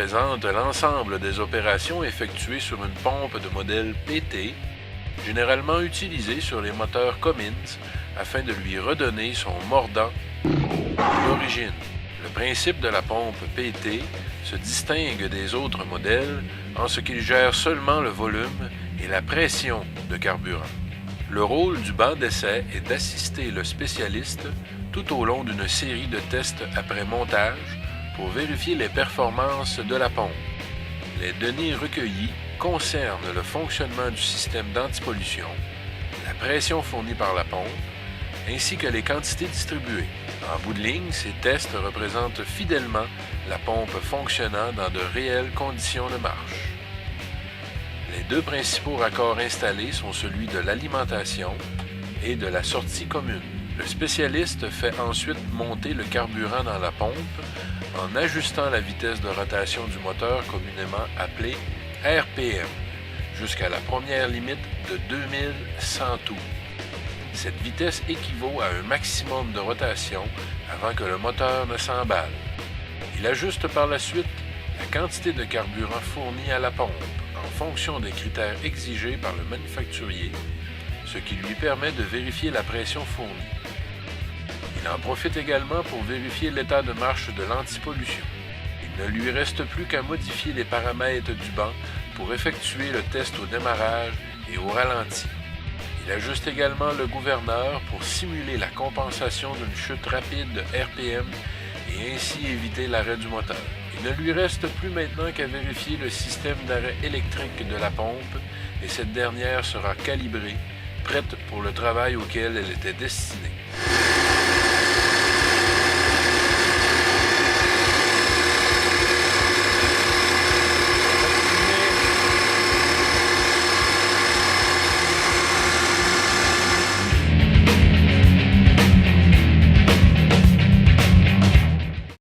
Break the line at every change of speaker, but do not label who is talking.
présente l'ensemble des opérations effectuées sur une pompe de modèle PT, généralement utilisée sur les moteurs Cummins afin de lui redonner son mordant d'origine. Le principe de la pompe PT se distingue des autres modèles en ce qu'il gère seulement le volume et la pression de carburant. Le rôle du banc d'essai est d'assister le spécialiste tout au long d'une série de tests après montage pour vérifier les performances de la pompe. Les données recueillies concernent le fonctionnement du système d'antipollution, la pression fournie par la pompe, ainsi que les quantités distribuées. En bout de ligne, ces tests représentent fidèlement la pompe fonctionnant dans de réelles conditions de marche. Les deux principaux raccords installés sont celui de l'alimentation et de la sortie commune. Le spécialiste fait ensuite monter le carburant dans la pompe en ajustant la vitesse de rotation du moteur communément appelée RPM jusqu'à la première limite de 2100 tours. Cette vitesse équivaut à un maximum de rotation avant que le moteur ne s'emballe. Il ajuste par la suite la quantité de carburant fournie à la pompe en fonction des critères exigés par le manufacturier, ce qui lui permet de vérifier la pression fournie. Il en profite également pour vérifier l'état de marche de l'antipollution. Il ne lui reste plus qu'à modifier les paramètres du banc pour effectuer le test au démarrage et au ralenti. Il ajuste également le gouverneur pour simuler la compensation d'une chute rapide de RPM et ainsi éviter l'arrêt du moteur. Il ne lui reste plus maintenant qu'à vérifier le système d'arrêt électrique de la pompe et cette dernière sera calibrée, prête pour le travail auquel elle était destinée.